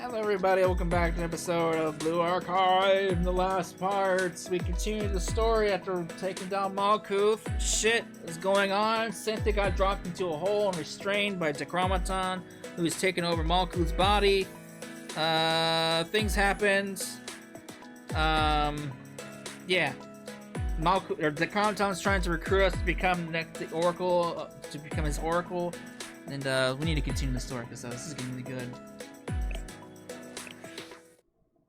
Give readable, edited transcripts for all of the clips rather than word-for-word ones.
Hello everybody, welcome back to an episode of Blue Archive. In the last parts, we continue the story after taking down Malkuth. Shit is going on. Cynthia got dropped into a hole and restrained by Decromaton, who's taken over Malkuth's body. Things happened. Yeah. Decromaton's trying to recruit us to become the Oracle, to become his Oracle. And we need to continue the story because this is getting really good.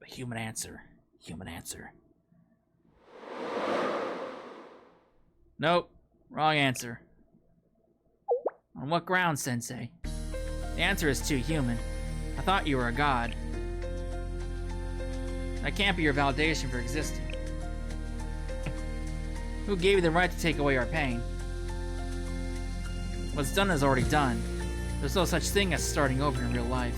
Human answer. Human answer. Nope. Wrong answer. On what grounds, Sensei? The answer is too human. I thought you were a god. That can't be your validation for existing. Who gave you the right to take away our pain? What's done is already done. There's no such thing as starting over in real life.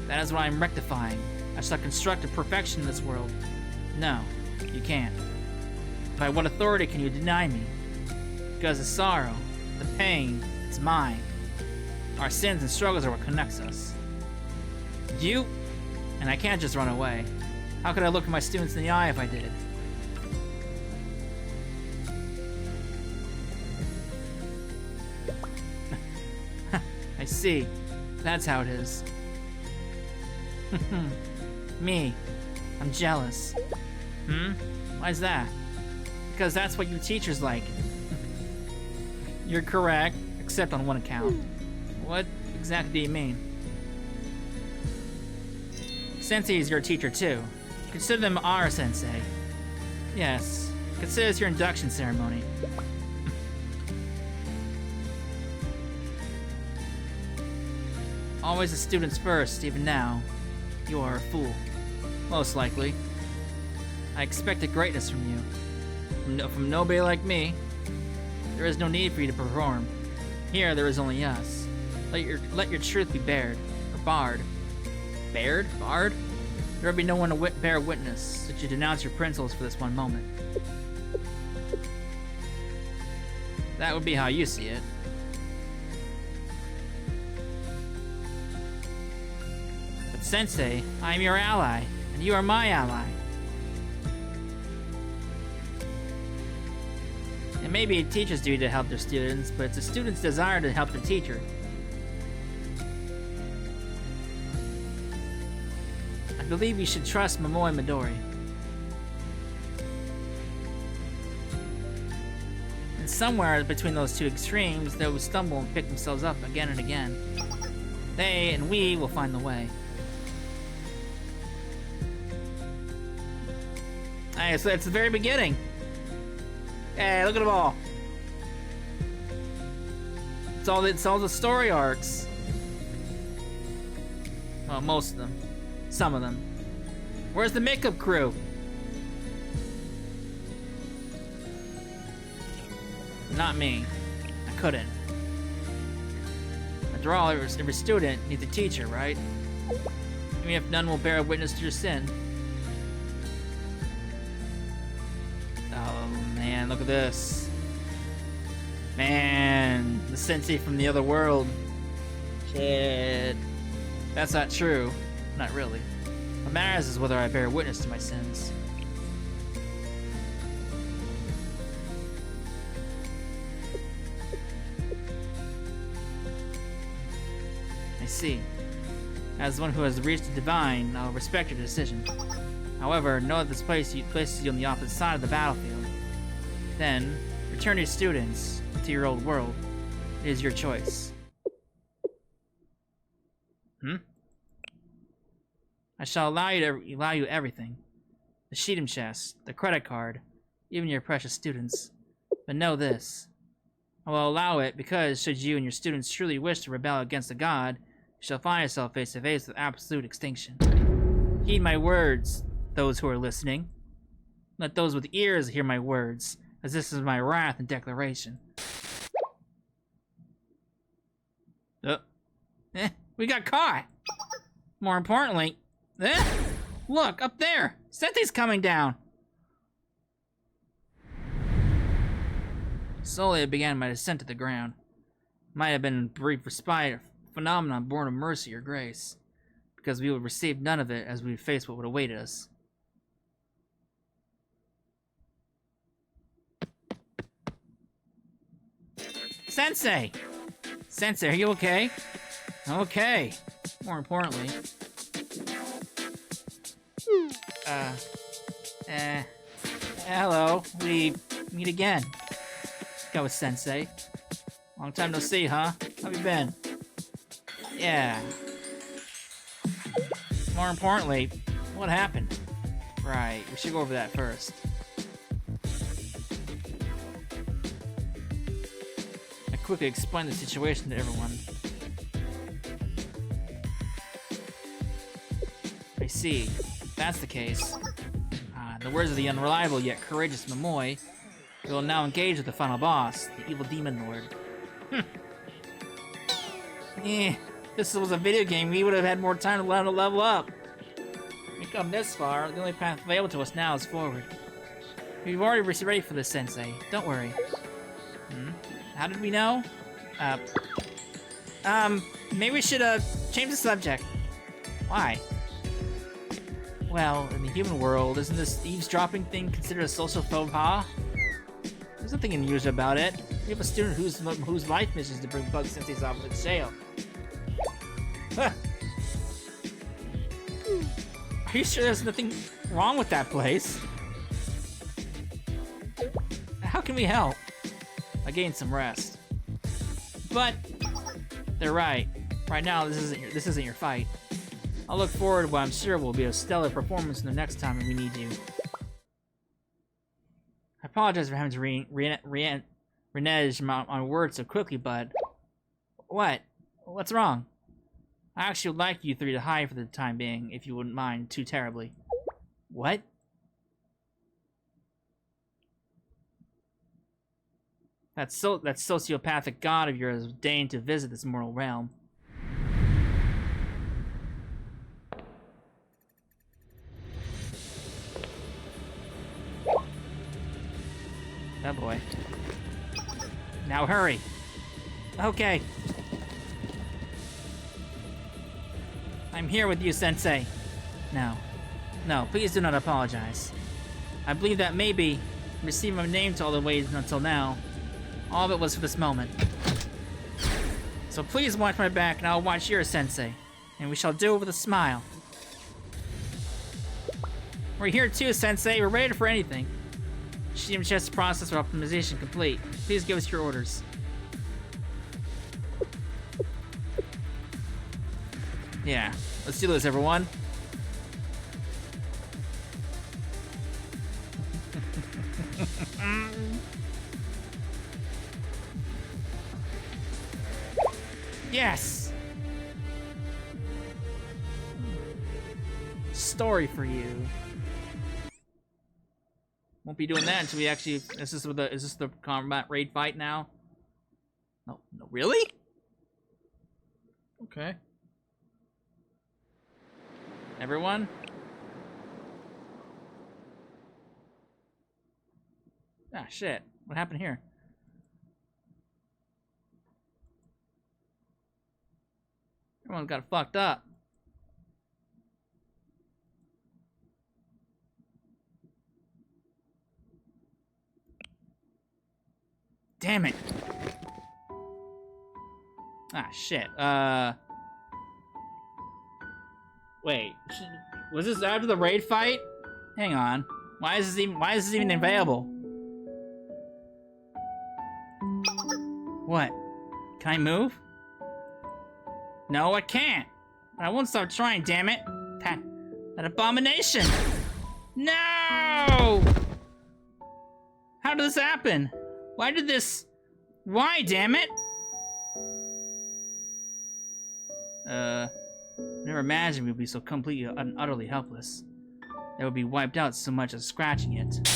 That is what I'm rectifying. I shall construct a perfection in this world. No, you can't. By what authority can you deny me? Because the sorrow, the pain, it's mine. Our sins and struggles are what connects us. You? And I can't just run away. How could I look my students in the eye if I did? I see. That's how it is. Me. I'm jealous. Why's that? Because that's what you teachers like. You're correct, except on one account. What exactly do you mean? Sensei is your teacher too. Consider them our sensei. Yes. Consider this your induction ceremony. Always the students first, even now. You are a fool. Most likely. I expected greatness from you. From nobody like me. There is no need for you to perform. Here, there is only us. Let your truth be bared. Or barred. Bared? Barred? There will be no one to bear witness, that you denounce your principles for this one moment. That would be how you see it. But Sensei, I am your ally, and you are my ally. It may be a teacher's duty to help their students, but it's a student's desire to help the teacher. I believe you should trust Momoe Midori. And somewhere between those two extremes, they will stumble and pick themselves up again and again. They and we will find the way. Alright, so it's the very beginning. Hey, look at them all. It's all the story arcs. Well, most of them. Some of them. Where's the makeup crew? Not me. I couldn't. After all, every student needs a teacher, right? Even if none will bear witness to your sin. Oh man, look at this. Man, the sensei from the other world. Shit. That's not true. Not really. What matters is whether I bear witness to my sins. I see. As one who has reached the divine, I'll respect your decision. However, know that this places you on the opposite side of the battlefield. Then, return your students to your old world. It is your choice. I shall allow you everything. The Sheetum chest, the credit card, even your precious students. But know this. I will allow it because should you and your students truly wish to rebel against a god, you shall find yourself face to face with absolute extinction. Heed my words, those who are listening. Let those with ears hear my words, as this is my wrath and declaration. We got caught! More importantly, look, up there! Sensei's coming down! Slowly I began my descent to the ground. Might have been a brief respite, a phenomenon born of mercy or grace. because we would receive none of it as we face what would await us. Sensei! Sensei, are you okay? Okay. More importantly. Hello. We meet again. Go with Sensei. Long time no see, huh? How have you been? Yeah. More importantly, what happened? Right, we should go over that first. I quickly explained the situation to everyone. I see. If that's the case. In the words of the unreliable yet courageous Momoy, we will now engage with the final boss, the evil demon lord. If this was a video game, we would have had more time to level up. We've come this far, the only path available to us now is forward. We've already ready for this, Sensei. Don't worry. How did we know? Maybe we should, change the subject. Why? Well, in the human world, isn't this eavesdropping thing considered a social faux pas? There's nothing unusual about it. We have a student whose life mission is to bring Bug Sensei's office to jail. Huh. Are you sure there's nothing wrong with that place? How can we help? I gained some rest. But they're right. Right now, this isn't your fight. I'll look forward to what I'm sure will be a stellar performance in the next time we need you. I apologize for having to renege on words so quickly, but... What? What's wrong? I actually would like you three to hide for the time being, if you wouldn't mind too terribly. What? That sociopathic god of yours deigned to visit this mortal realm. Oh boy. Now hurry. Okay. I'm here with you, Sensei. No. No, please do not apologize. I believe that maybe receiving my name to all the ways until now, all of it was for this moment. So please watch my back and I'll watch yours, Sensei. And we shall do it with a smile. We're here too, Sensei. We're ready for anything. Steam chest process for optimization complete. Please give us your orders. Yeah, let's do this, everyone. Yes! Story for you. Won't be doing that until we actually... Is this the combat raid fight now? No, really? Okay. Everyone? Ah, shit. What happened here? Everyone got fucked up. Damn it. Ah, shit. Wait. Was this after the raid fight? Hang on. Why is this even available? What? Can I move? No, I can't. But I won't stop trying, damn it. That abomination! No! How did this happen? Why, damn it? Never imagined we'd be so completely and utterly helpless. That would be wiped out so much as scratching it.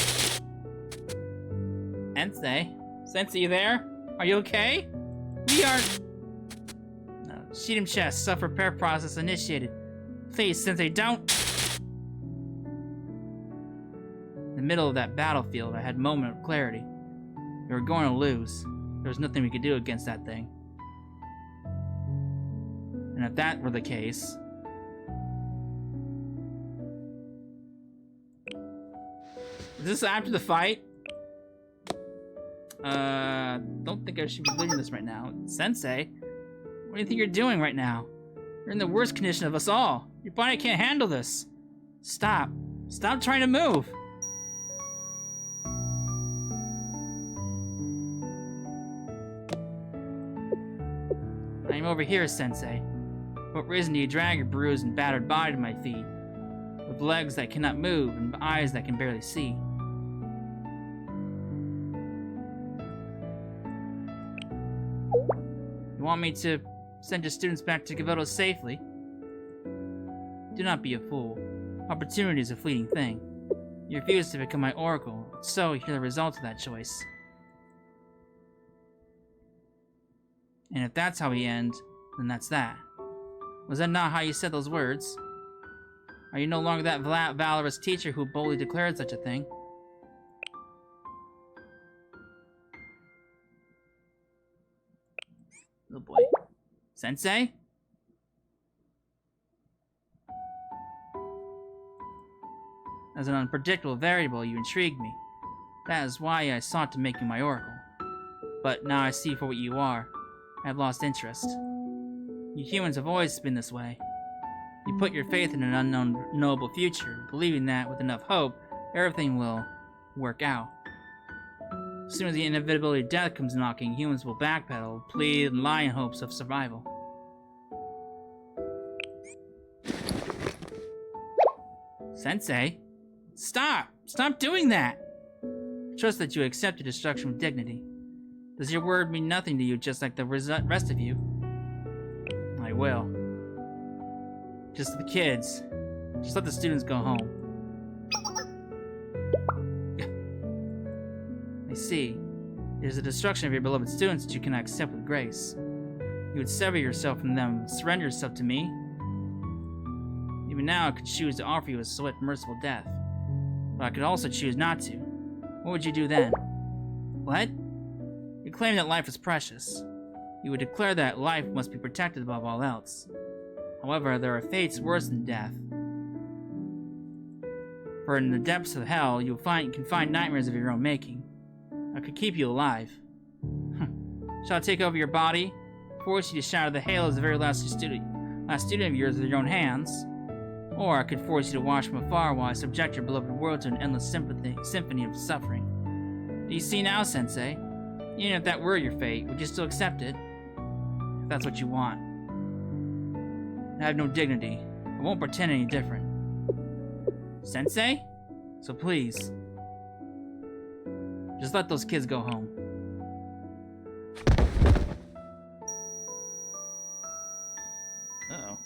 Sensei, you there? Are you okay? We are... Sheet chest, self-repair process initiated. Please, Sensei, don't... In the middle of that battlefield, I had a moment of clarity. We were going to lose. There was nothing we could do against that thing. And if that were the case, Is this after the fight? Don't think I should be doing this right now. Sensei, what do you think you're doing right now? You're in the worst condition of us all. Your body can't handle this. Stop. Stop trying to move. I'm over here, Sensei. For what reason do you drag your bruised and battered body to my feet? With legs that cannot move and eyes that can barely see. You want me to send your students back to Kobolest safely? Do not be a fool. Opportunity is a fleeting thing. You refuse to become my oracle, so hear the results of that choice. And if that's how we end, then that's that. Was that not how you said those words? Are you no longer that valorous teacher who boldly declared such a thing? Oh boy. Sensei? As an unpredictable variable, you intrigued me. That is why I sought to make you my oracle. But now I see for what you are. I have lost interest. You humans have always been this way. You put your faith in an unknown, knowable future, believing that, with enough hope, everything will work out. As soon as the inevitability of death comes knocking, humans will backpedal, plead, and lie in hopes of survival. Sensei? Stop! Stop doing that! I trust that you accept your destruction with dignity. Does your word mean nothing to you just like the rest of you? I will. Just the kids. Just let the students go home. I see. It is the destruction of your beloved students that you cannot accept with grace. You would sever yourself from them, surrender yourself to me. Even now I could choose to offer you a swift, merciful death. But I could also choose not to. What would you do then? What? You claim that life is precious. You would declare that life must be protected above all else. However, there are fates worse than death. For in the depths of hell, you can find nightmares of your own making. I could keep you alive. Shall I take over your body, force you to shatter the halo of the very last student of yours with your own hands? Or I could force you to watch from afar while I subject your beloved world to an endless symphony of suffering. Do you see now, Sensei? Even if that were your fate, would you still accept it? If that's what you want. I have no dignity. I won't pretend any different. Sensei? So please, just let those kids go home. Uh-oh.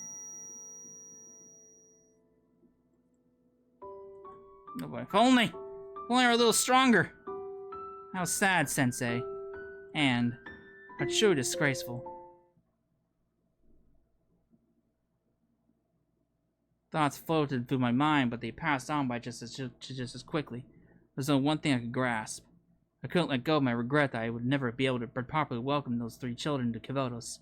Oh boy, if only we're a little stronger. How sad, Sensei. And how truly disgraceful. Thoughts floated through my mind, but they passed on by just as quickly. There's only one thing I could grasp. I couldn't let go of my regret that I would never be able to properly welcome those 3 children to Kobolest.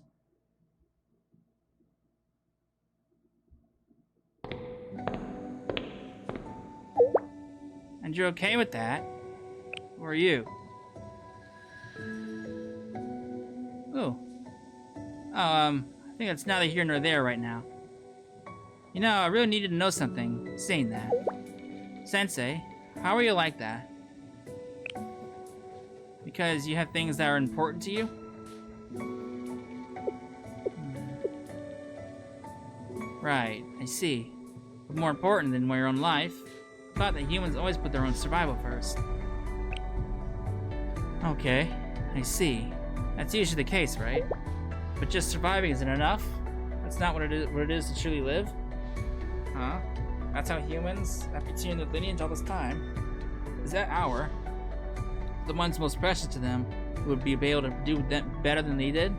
And you're okay with that? Or are you? I think that's neither here nor there right now. You know, I really needed to know something, saying that. Sensei, how are you like that? Because you have things that are important to you? Right, I see. But more important than your own life, I thought that humans always put their own survival first. Okay, I see. That's usually the case, right? But just surviving isn't enough? That's not what it is to truly live? Huh? That's how humans, after continuing their lineage all this time, is that hour, the ones most precious to them, would be able to do better than they did?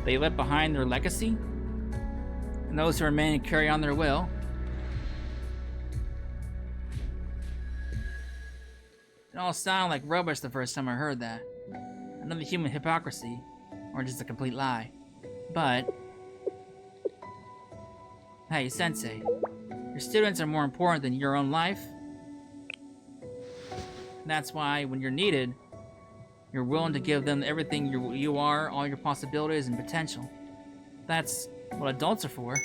They left behind their legacy? And those who remain and carry on their will? It all sounded like rubbish the first time I heard that. Another human hypocrisy, or just a complete lie. But hey, Sensei, your students are more important than your own life? that's why, when you're needed, you're willing to give them everything you are, all your possibilities and potential. That's what adults are for.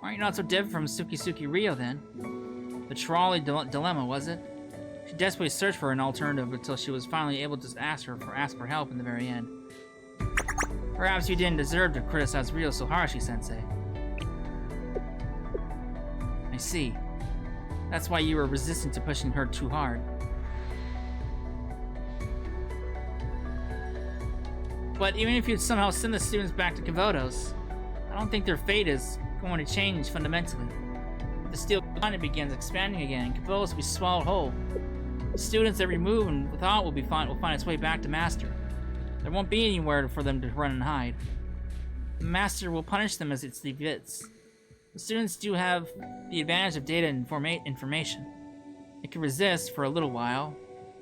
Aren't you not so different from Suki Rio, then? The trolley dilemma, was it? She desperately searched for an alternative until she was finally able to ask for help in the very end. Perhaps you didn't deserve to criticize Rio so harshly, Sensei. I see. That's why you were resistant to pushing her too hard. But even if you'd somehow send the students back to Kavodos, I don't think their fate is going to change fundamentally. If the steel planet begins expanding again, Kavodos will be swallowed whole. The students they remove and without will find its way back to Master. There won't be anywhere for them to run and hide. The Master will punish them as it sees fit. The students do have the advantage of data and information. They could resist for a little while.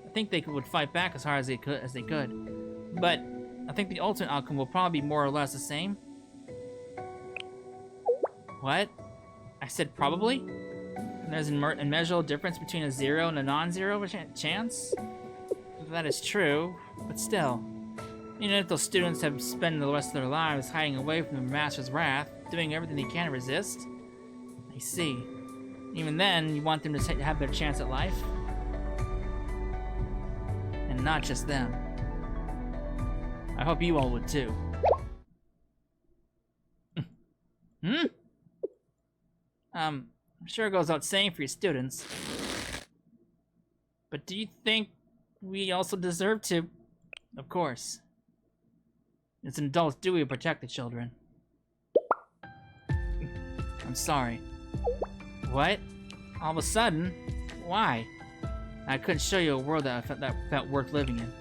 I think they would fight back as hard as they could. But I think the ultimate outcome will probably be more or less the same. What? I said probably? And there's an immeasurable difference between a 0 and a non-zero chance? That is true, but still. Even if those students have spent the rest of their lives hiding away from the Master's wrath, doing everything they can to resist? I see. Even then, you want them to have their chance at life? And not just them. I hope you all would too. I'm sure it goes without saying for your students. But do you think we also deserve to? Of course. It's an adult's duty to protect the children. I'm sorry. What? All of a sudden? Why? I couldn't show you a world that felt worth living in.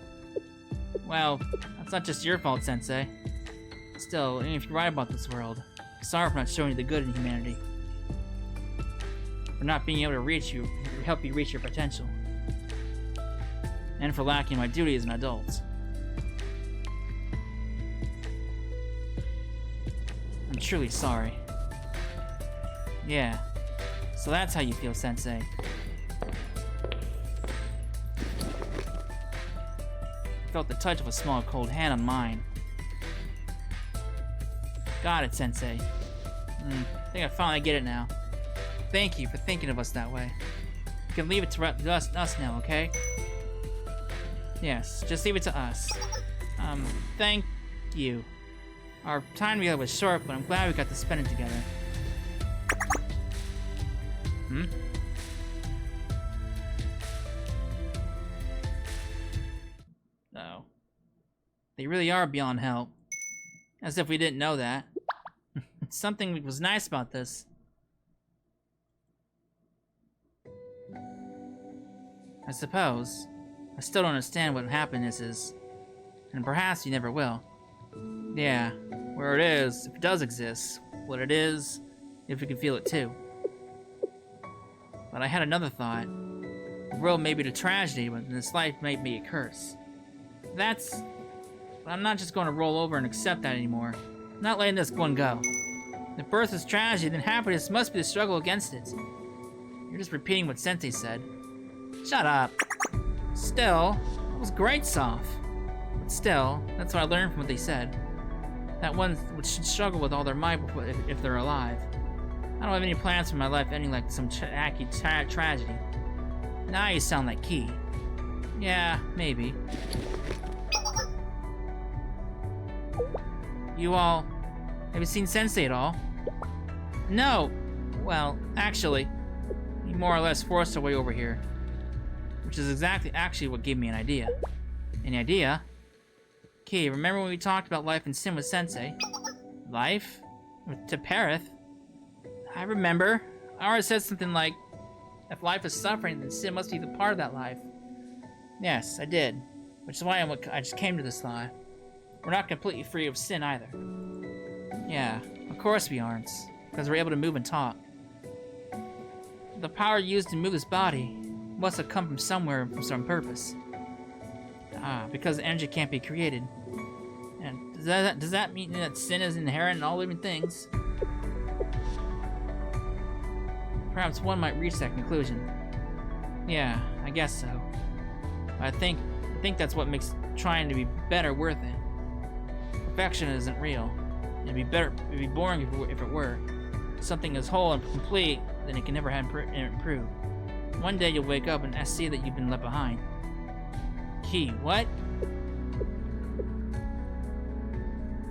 Well, that's not just your fault, Sensei. Still, even if you're right about this world, I'm sorry for not showing you the good in humanity. For not being able to help you reach your potential. And for lacking my duty as an adult. I'm truly sorry. Yeah, so that's how you feel, Sensei. I felt the touch of a small cold hand on mine. Got it, Sensei. I think I finally get it now. Thank you for thinking of us that way. You can leave it to us now, okay? Yes, just leave it to us. Thank you. Our time together was short, but I'm glad we got to spend it together. Oh. They really are beyond help. As if we didn't know that. Something was nice about this. I suppose. I still don't understand what happiness is. And perhaps you never will. Yeah, where it is, if it does exist, what it is, if we can feel it too. But I had another thought. The world may be a tragedy, but this life may be a curse. But I'm not just going to roll over and accept that anymore. I'm not letting this one go. If birth is tragedy, then happiness must be the struggle against it. You're just repeating what Sensei said. Shut up. Still, it was great, Soph. But still, that's what I learned from what they said. That one should struggle with all their might if they're alive. I don't have any plans for my life ending like some tragedy. Now you sound like Key. Yeah, maybe. You all... have you seen Sensei at all? No! Well, actually, he more or less forced our way over here. Which is actually what gave me an idea. Any idea? Key, remember when we talked about life in Sin with Sensei? Life? To Parith? I remember. I already said something like, if life is suffering, then sin must be the part of that life. Yes, I did. Which is why I just came to this thought. We're not completely free of sin either. Yeah, of course we aren't. Because we're able to move and talk. The power used to move this body must have come from somewhere for some purpose. Because energy can't be created. And does that mean that sin is inherent in all living things? Perhaps one might reach that conclusion. Yeah, I guess so. I think that's what makes trying to be better worth it. Perfection isn't real. It'd be boring if it were. Something is whole and complete, then it can never have improved. One day you'll wake up and see that you've been left behind. Key, what?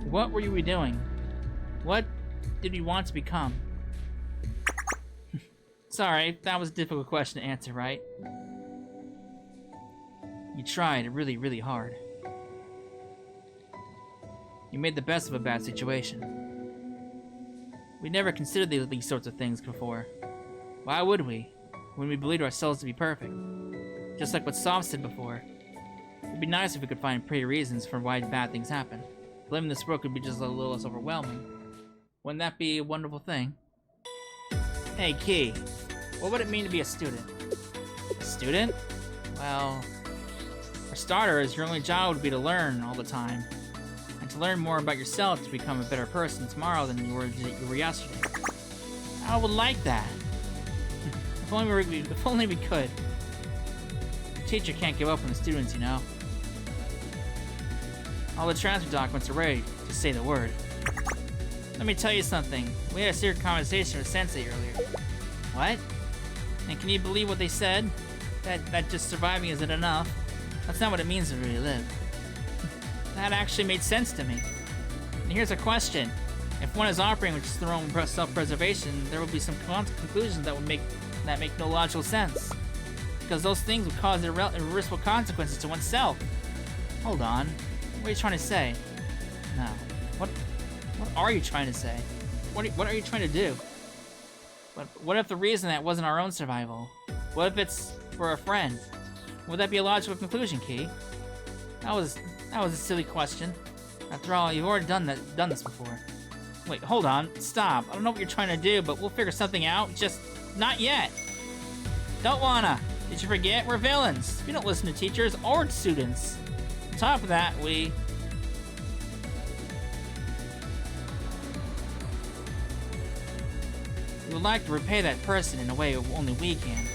What were you doing? What did you want to become? Sorry, that was a difficult question to answer, right? You tried really, really hard. You made the best of a bad situation. We never considered these sorts of things before. Why would we, when we believed ourselves to be perfect? Just like what Soft said before. It'd be nice if we could find pretty reasons for why bad things happen. Blaming this world could be just a little less overwhelming. Wouldn't that be a wonderful thing? Hey, Key. What would it mean to be a student? A student? Well, for starters, your only job would be to learn all the time. And to learn more about yourself to become a better person tomorrow than you were yesterday. I would like that. If only we could. The teacher can't give up on the students, you know. All the transfer documents are ready to say the word. Let me tell you something. We had a serious conversation with Sensei earlier. What? And can you believe what they said? That just surviving isn't enough. That's not what it means to really live. That actually made sense to me. And here's a question. If one is operating with just their own self-preservation, there will be some conclusions that make no logical sense. Because those things would cause irreversible consequences to oneself. Hold on. What are you trying to say? No. What are you trying to say? What are you trying to do? What if the reason that wasn't our own survival? What if it's for a friend? Would that be a logical conclusion, Key? That was a silly question. After all, you've already done this before. Wait, hold on. Stop. I don't know what you're trying to do, but we'll figure something out. Just not yet. Don't wanna. Did you forget? We're villains. We don't listen to teachers or students. On top of that, we would like to repay that person in a way only we can.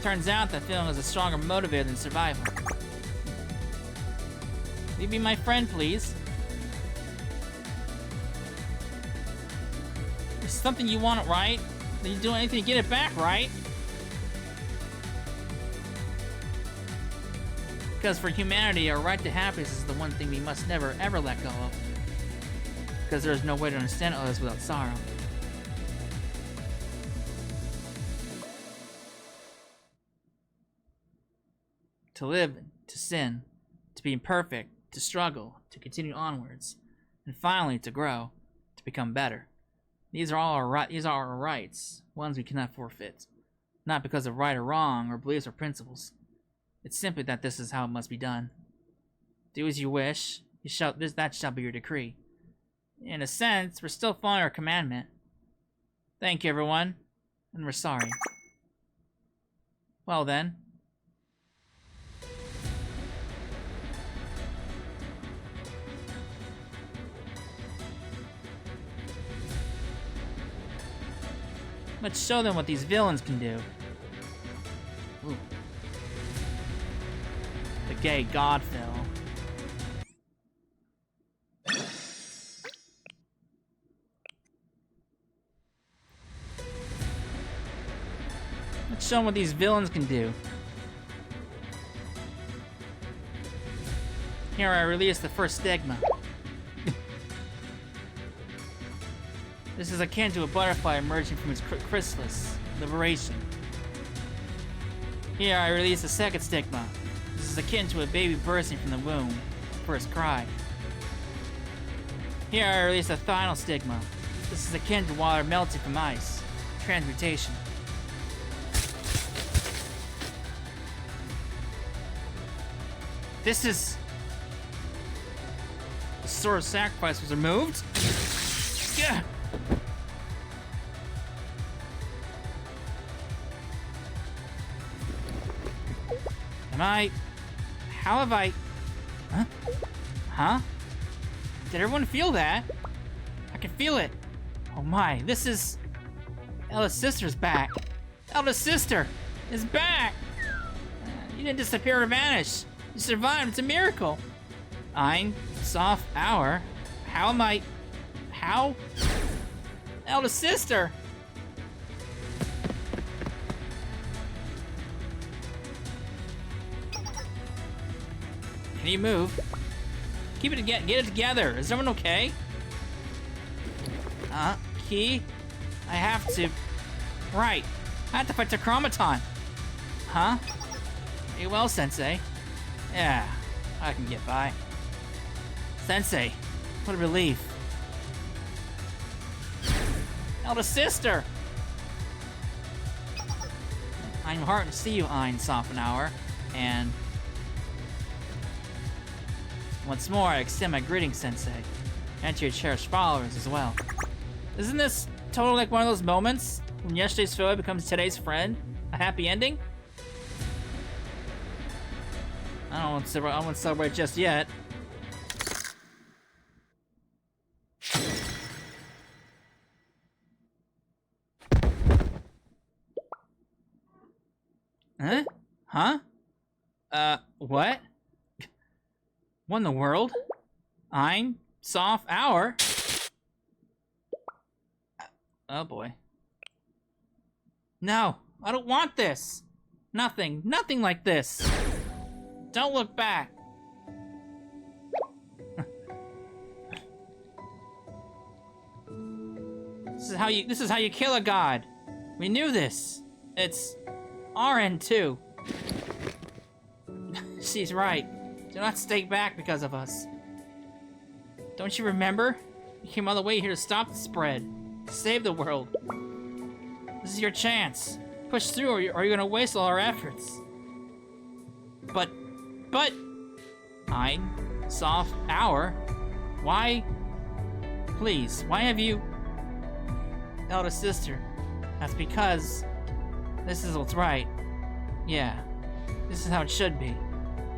Turns out that feeling is a stronger motivator than survival. Will you be my friend, please? There's something you want, right? Then you do anything to get it back, right? Because for humanity, our right to happiness is the one thing we must never, ever let go of. Because there is no way to understand others without sorrow. To live, to sin, to be imperfect, to struggle, to continue onwards, and finally to grow, to become better. These are our rights, ones we cannot forfeit. Not because of right or wrong, or beliefs or principles. It's simply that this is how it must be done. Do as you wish, that shall be your decree. In a sense, we're still following our commandment. Thank you, everyone, and we're sorry. Well then. Let's show them what these villains can do. Ooh. The gay god fell. Let's show them what these villains can do. Here I release the first stigma. This is akin to a butterfly emerging from its chrysalis. Liberation. Here I release the second stigma. This is akin to a baby bursting from the womb. First cry. Here I release the final stigma. This is akin to water melting from ice. Transmutation. This is... The sword of sacrifice was removed? Yeah. How have I... Huh? Huh? Did everyone feel that? I can feel it. Oh my, this is... Ella's sister's back. Ella's sister is back! You didn't disappear or vanish. You survived. It's a miracle. Ein, soft hour. How am I... How? Eldest sister. Can you move? Keep it together. Get it together. Is everyone okay? Key? I have to... Right. I have to fight the Chromaton. Huh? Hey, well, Sensei. Yeah, I can get by. Sensei, what a relief. Eldest sister! I'm heartened to see you, Ein Sophenauer, and... Once more, I extend my greetings, Sensei, and to your cherished followers as well. Isn't this totally like one of those moments when yesterday's foe becomes today's friend? A happy ending? I don't want to celebrate just yet. Huh? Huh? What? What in the world? Ein, soft hour? Oh boy. No, I don't want this. Nothing like this. Don't look back. This is how you kill a god. We knew this. It's RN too. She's right. Do not stay back because of us. Don't you remember? You came all the way here to stop the spread. To save the world. This is your chance. Push through or you're gonna waste all our efforts. But... Ein, soft hour? Why? Please, why have you... Eldest sister. That's because... This is what's right. Yeah. This is how it should be.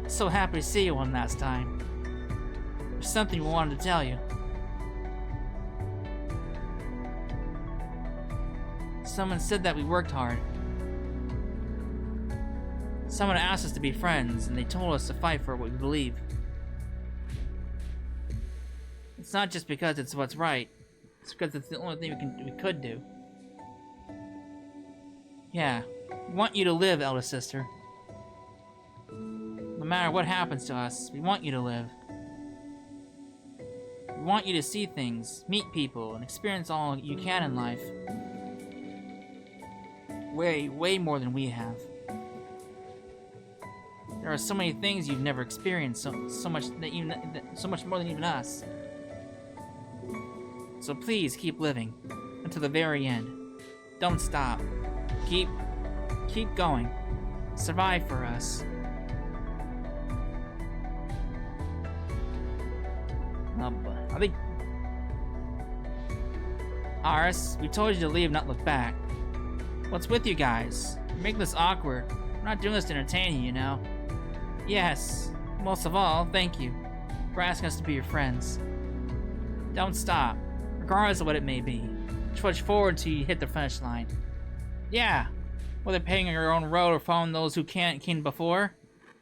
So happy to see you one last time. There's something we wanted to tell you. Someone said that we worked hard. Someone asked us to be friends, and they told us to fight for what we believe. It's not just because it's what's right. It's because it's the only thing we could do. Yeah, we want you to live, eldest sister. No matter what happens to us, we want you to live. We want you to see things, meet people, and experience all you can in life. Way more than we have. There are so many things you've never experienced, so much more than even us. So please keep living until the very end. Don't stop. Keep going. Survive for us. I think Aris, we told you to leave, not look back. What's with you guys? You're making this awkward. We're not doing this to entertain you, you know. Yes, most of all, thank you for asking us to be your friends. Don't stop, regardless of what it may be. Trudge forward till you hit the finish line. Yeah, whether paying your own road or following those who can't before,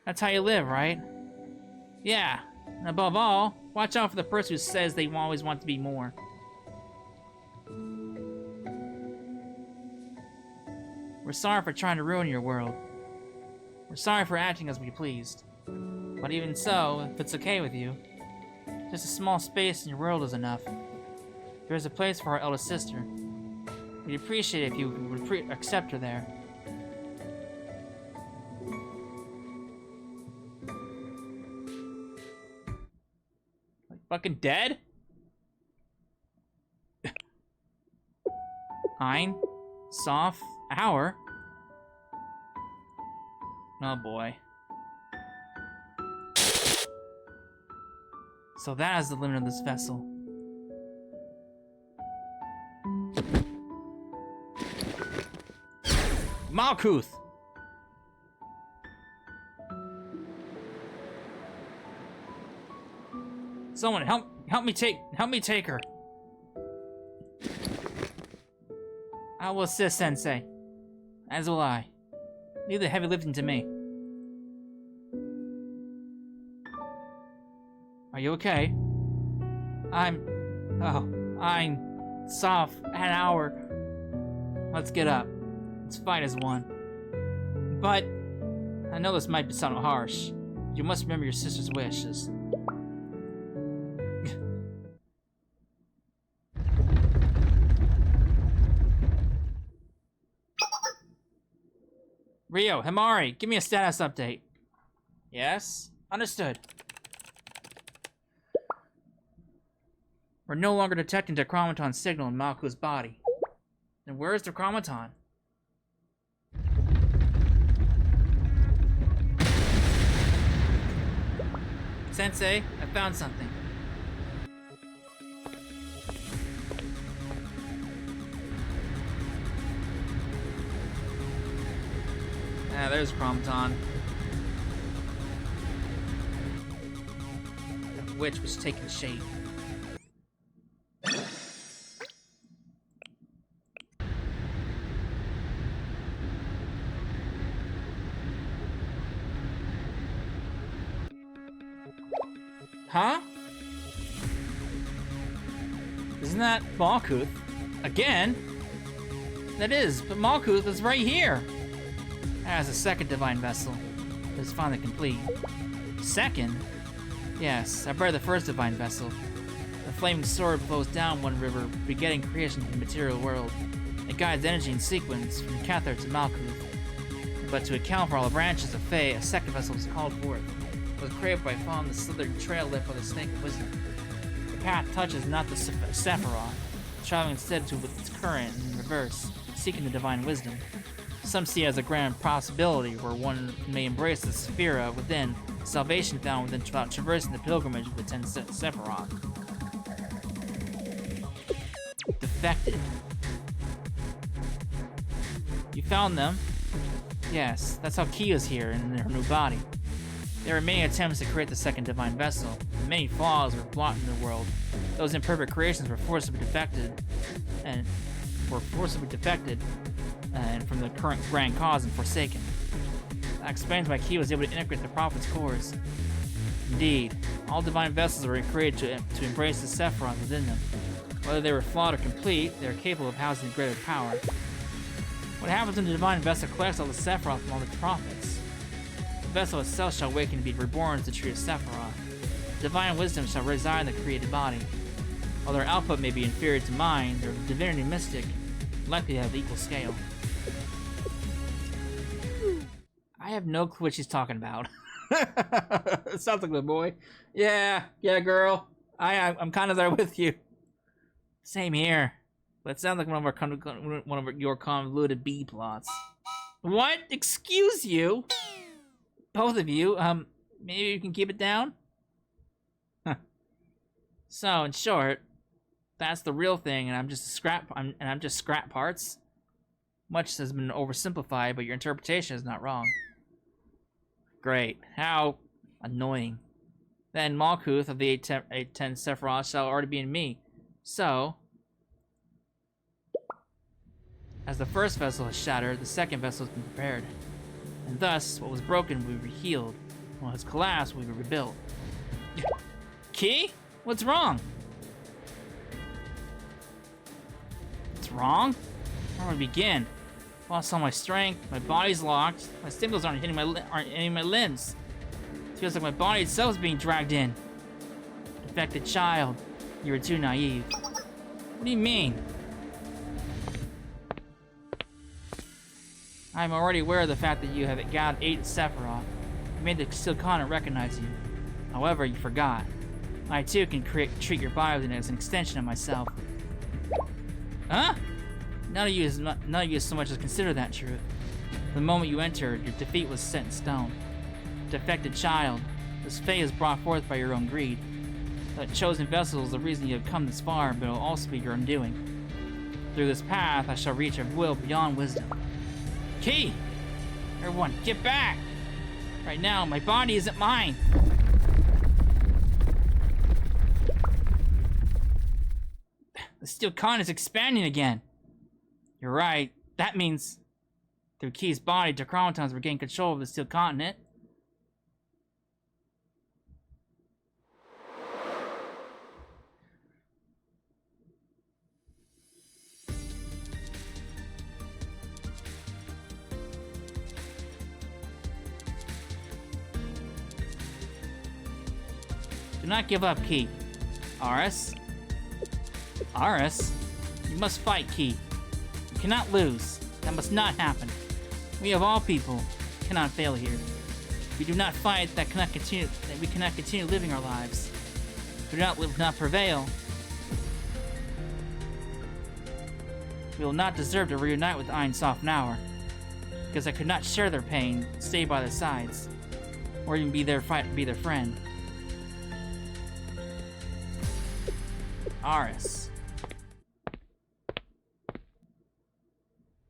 that's how you live, right? Yeah, and above all, watch out for the person who says they always want to be more. We're sorry for trying to ruin your world. We're sorry for acting as we pleased. But even so, if it's okay with you, just a small space in your world is enough. There's a place for our eldest sister. We'd appreciate it if you would accept her there. Like fucking dead? Ein, soft hour. Oh boy. So that is the limit of this vessel. Malkuth! Someone help me take her. I will assist, Sensei. As will I. Leave the heavy lifting to me. Are you okay? I'm soft. An hour. Let's get up. Let's fight as one. But I know this might sound harsh. You must remember your sister's wishes. Rio, Himari, give me a status update. Yes? Understood. We're no longer detecting the chromaton signal in Malku's body. Then where is the chromaton? Sensei, I found something. Ah, there's chromaton. The witch was taking shape. Huh? Isn't that Malkuth? Again? That is, but Malkuth is right here! As a second divine vessel. It is finally complete. Second? Yes, I bear the first divine vessel. The flaming sword flows down one river, begetting creation in the material world. It guides energy in sequence from Cathar to Malkuth. But to account for all the branches of Fae, a second vessel was called forth. It was created by following the slithered trail left by the Snake of Wisdom. The path touches not the Sephiroth, traveling instead to with its current in reverse, seeking the divine wisdom. Some see it as a grand possibility where one may embrace the Sephira within, salvation found within traversing the pilgrimage of the 10 Sephiroth. Defected. You found them? Yes, that's how Kia's here in her new body. There were many attempts to create the second divine vessel, and many flaws were brought into the world. Those imperfect creations were forcibly defected, and from the current grand cause and forsaken. That explains why Kia was able to integrate the Prophet's cores. Indeed, all divine vessels were created to embrace the Sephiroth within them. Whether they were flawed or complete, they are capable of housing greater power. What happens when the divine vessel collects all the Sephiroth from all the prophets? The vessel itself shall awaken and be reborn as the tree of Sephiroth. Divine wisdom shall reside in the created body. While their output may be inferior to mine, their divinity mystic likely to have equal scale. I have no clue what she's talking about. Sounds like a boy. Yeah, girl. I'm kind of there with you. Same here. But it sounds like one of your convoluted B plots. What? Excuse you? Both of you. Maybe you can keep it down? Huh. So, in short, that's the real thing, and I'm just scrap parts. Much has been oversimplified, but your interpretation is not wrong. Great. How annoying. Then Malkuth of the 810 Sephiroth shall already be in me. So, as the first vessel has shattered, the second vessel has been prepared. And thus, what was broken will be healed. What has collapsed will be rebuilt. Key? What's wrong? What's wrong? Where do I begin? Lost all my strength, my body's locked, my stimulus aren't hitting my limbs. It feels like my body itself is being dragged in. Defected child, you were too naive. What do you mean? I am already aware of the fact that you have gathered 8 Sephiroth. You made the Steel Continent recognize you. However, you forgot. I too can treat your body as an extension of myself. Huh? None of you so much as consider that truth. The moment you entered, your defeat was set in stone. Defected child, this fate is brought forth by your own greed. That chosen vessel is the reason you have come this far, but it will also be your undoing. Through this path, I shall reach a will beyond wisdom. Key! Everyone, get back! Right now, my body isn't mine! The Steel Continent is expanding again! You're right. That means through Key's body, the chromatons regain control of the Steel Continent. Do not give up, Key. Aris? Aris? You must fight, Key. You cannot lose. That must not happen. We of all people cannot fail here. If we do not fight, we cannot continue living our lives. If we do not prevail, we will not deserve to reunite with Einsoft now, because I could not share their pain, stay by their sides, or even be their friend. Aris.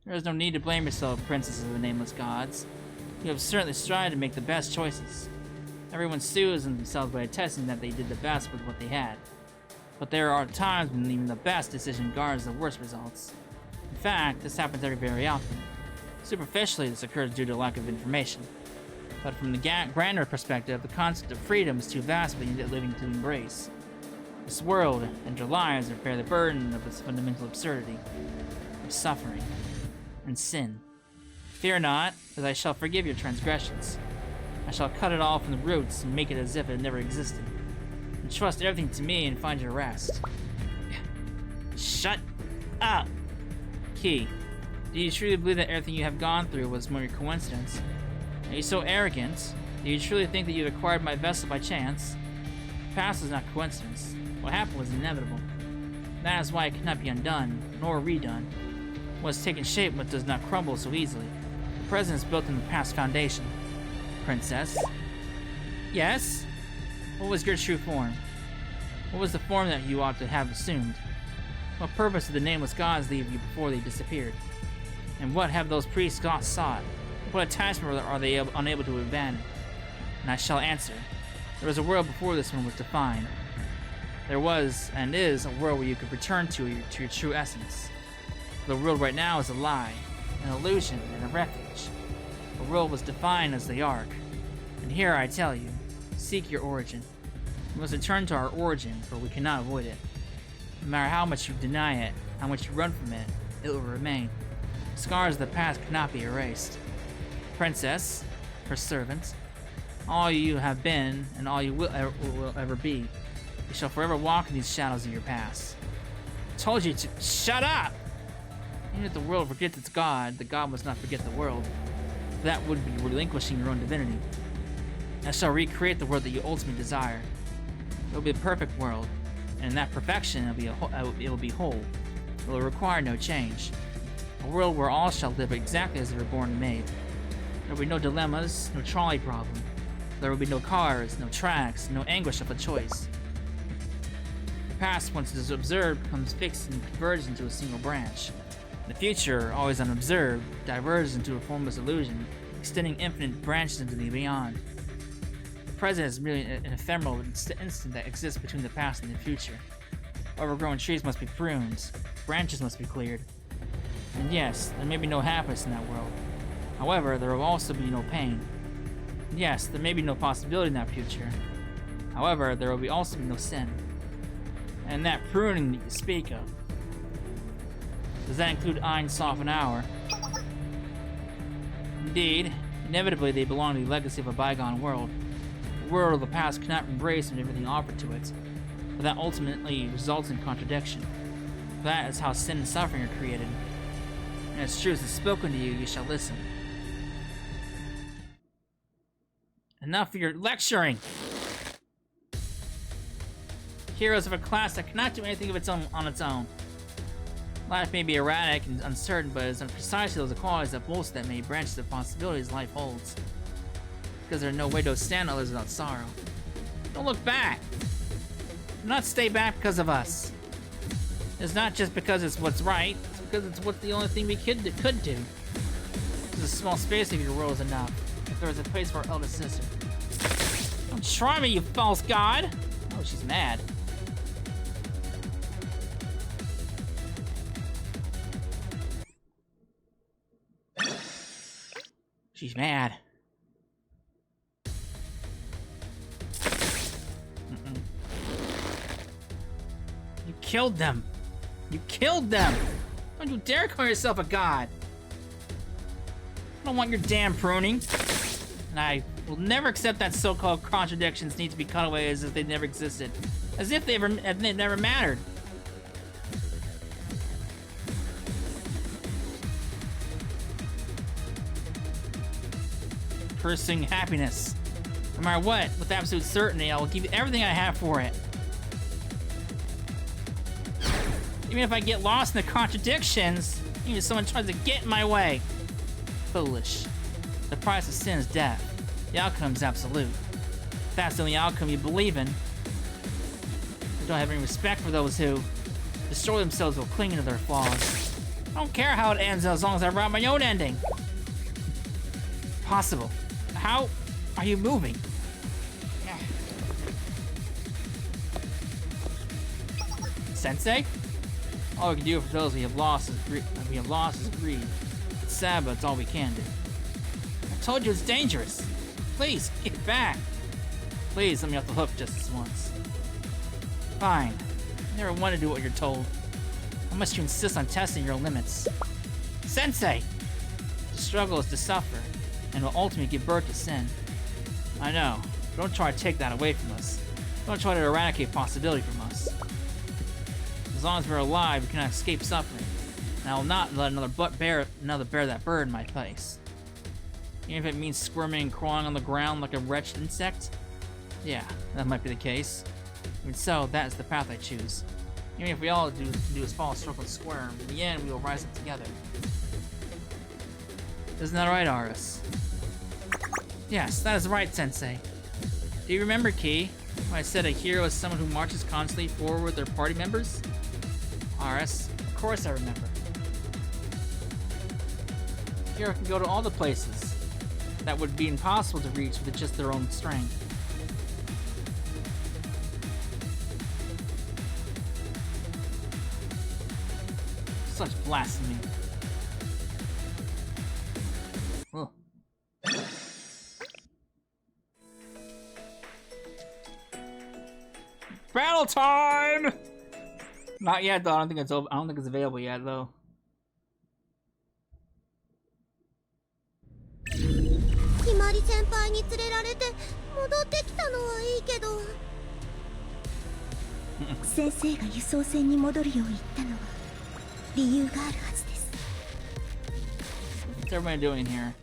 There is no need to blame yourself, princesses of the nameless gods. You have certainly strived to make the best choices. Everyone soothes themselves by attesting that they did the best with what they had. But there are times when even the best decision guards the worst results. In fact, this happens very often. Superficially, this occurs due to lack of information. But from the grander perspective, the concept of freedom is too vast for you living to embrace. This world and your lives bear the burden of its fundamental absurdity, of suffering, and sin. Fear not, as I shall forgive your transgressions. I shall cut it all from the roots and make it as if it never existed. And trust everything to me and find your rest. Shut up! Key, do you truly believe that everything you have gone through was mere coincidence? Are you so arrogant? Do you truly think that you acquired my vessel by chance? The past was not coincidence. What happened was inevitable. That is why it cannot be undone, nor redone. What has taken shape but does not crumble so easily. The present is built in the past foundation. Princess? Yes? What was your true form? What was the form that you ought to have assumed? What purpose did the nameless gods leave you before they disappeared? And what have those priests sought? What attachment are they unable to abandon? And I shall answer. There was a world before this one was defined. There was, and is, a world where you could return to your true essence. The world right now is a lie, an illusion, and a refuge. The world was defined as the Ark. And here I tell you, seek your origin. We must return to our origin, for we cannot avoid it. No matter how much you deny it, how much you run from it, it will remain. The scars of the past cannot be erased. Princess, her servant, all you have been, and all you will ever be. You shall forever walk in these shadows of your past. I told you to shut up! Even if the world forgets its God, the God must not forget the world. That would be relinquishing your own divinity. I shall recreate the world that you ultimately desire. It will be a perfect world, and in that perfection it will be whole. It will require no change. A world where all shall live exactly as they were born and made. There will be no dilemmas, no trolley problem. There will be no cars, no tracks, no anguish of a choice. The past, once it is observed, becomes fixed and converges into a single branch. The future, always unobserved, diverges into a formless illusion, extending infinite branches into the beyond. The present is merely an ephemeral instant that exists between the past and the future. Overgrown trees must be pruned, branches must be cleared. And yes, there may be no happiness in that world. However, there will also be no pain. And yes, there may be no possibility in that future. However, there will also be no sin. And that pruning that you speak of, does that include Einsoft and Hour? Indeed, inevitably they belong to the legacy of a bygone world. The world of the past cannot embrace everything offered to it, but that ultimately results in contradiction. That is how sin and suffering are created. And as truth is spoken to you, you shall listen. Enough of your lecturing! Heroes of a class that cannot do anything of its own on its own. Life may be erratic and uncertain, but it is precisely those qualities that bolster that many branches of possibilities life holds. Because there is no way to withstand others without sorrow. Don't look back! Do not stay back because of us. It's not just because it's what's right, it's because it's what's the only thing we could do. There's a small space of your world is enough. If there was a place for our eldest sister. Don't try me, you false god! Oh, she's mad. She's mad. You killed them. You killed them. Don't you dare call yourself a god. I don't want your damn pruning. And I We'll never accept that so-called contradictions need to be cut away as if they never existed. As if they never mattered. Pursuing happiness. No matter what, with absolute certainty, I will give you everything I have for it. Even if I get lost in the contradictions, even if someone tries to get in my way. Foolish. The price of sin is death. The outcome is absolute. If that's the only outcome you believe in, I don't have any respect for those who destroy themselves while clinging to their flaws. I don't care how it ends as long as I write my own ending. Possible. How are you moving? Sensei? All we can do for those we have lost is greed. It's sad, but it's all we can do. I told you it's dangerous. Please, get back. Please, let me off the hook just this once. Fine. I never want to do what you're told. How much you insist on testing your limits? Sensei! The struggle is to suffer, and will ultimately give birth to sin. I know. Don't try to take that away from us. Don't try to eradicate possibility from us. As long as we're alive, we cannot escape suffering. And I will not let another bear that bird in my place. Even if it means squirming and crawling on the ground like a wretched insect? Yeah, that might be the case. Even so, that is the path I choose. Even if we all do is follow, struggle, and squirm, in the end we will rise up together. Isn't that right, Aris? Yes, that is right, Sensei. Do you remember, Key, when I said a hero is someone who marches constantly forward with their party members? Aris, of course I remember. A hero can go to all the places that would be impossible to reach with just their own strength. Such blasphemy. Ugh. Battle time! Not yet, though. I don't think it's available yet, though. ひまり先輩に連れられて戻ってきたのはいいけど先生が輸送船に戻るよう言ったのは理由があるはずです What's everybody doing here?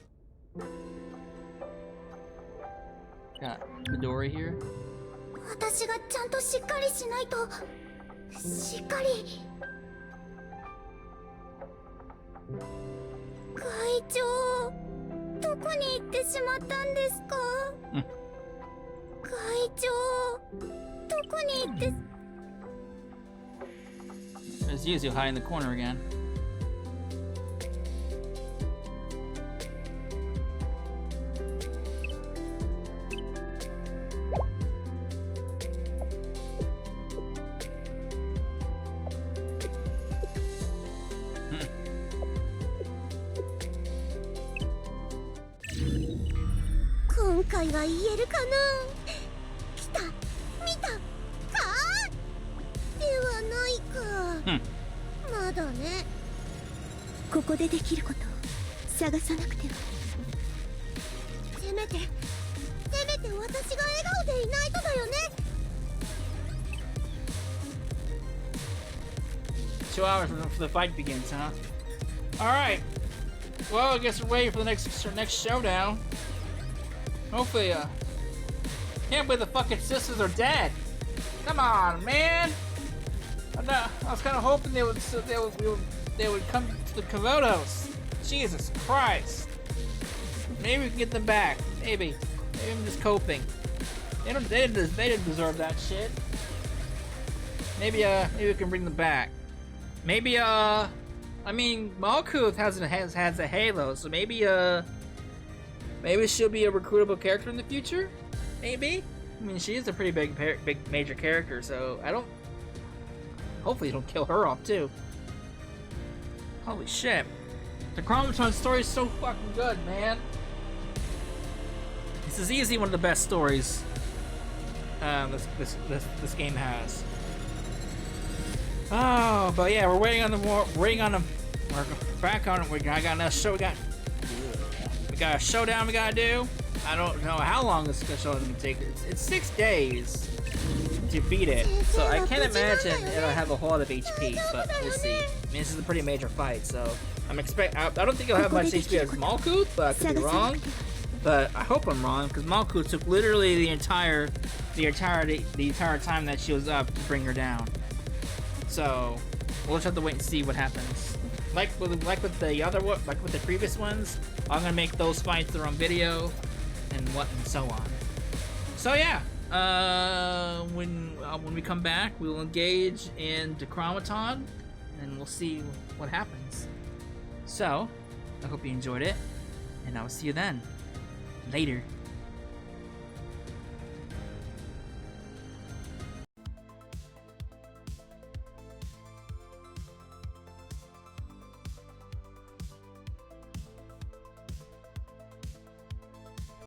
Got Midori here. 私がちゃんとしっかりしないとしっかり会長どこに行ってしまったんですか会長どこに行って There's Yuzu hiding in the corner again. Hours before the fight begins, huh? Alright. Well, I guess we're waiting for the next showdown. Hopefully, can't believe the fucking sisters are dead. Come on, man! I was kind of hoping they would come to the Komodos. Jesus Christ. Maybe we can get them back. Maybe. Maybe I'm just coping. They didn't deserve that shit. Maybe we can bring them back. Maybe, I mean, Malkuth has a halo, so maybe she'll be a recruitable character in the future? Maybe? I mean, she is a pretty big major character, so hopefully you don't kill her off, too. Holy shit. The Chromatron story is so fucking good, man. This is easily one of the best stories, this game has. Oh, but yeah, we're back on it. I got another show. We got a showdown we gotta do. I don't know how long this show is gonna take. It's 6 days to beat it, so I can't imagine it'll have a whole lot of HP. But we'll see. I mean, this is a pretty major fight, so I don't think it'll have much HP as Malkuth, but I could be wrong. But I hope I'm wrong, because Malkuth took literally the entire time that she was up to bring her down. So we'll just have to wait and see what happens. Like with the previous ones, I'm gonna make those fights their own video, and so on. So yeah, when we come back, we will engage in Decromaton, and we'll see what happens. So I hope you enjoyed it, and I will see you then. Later.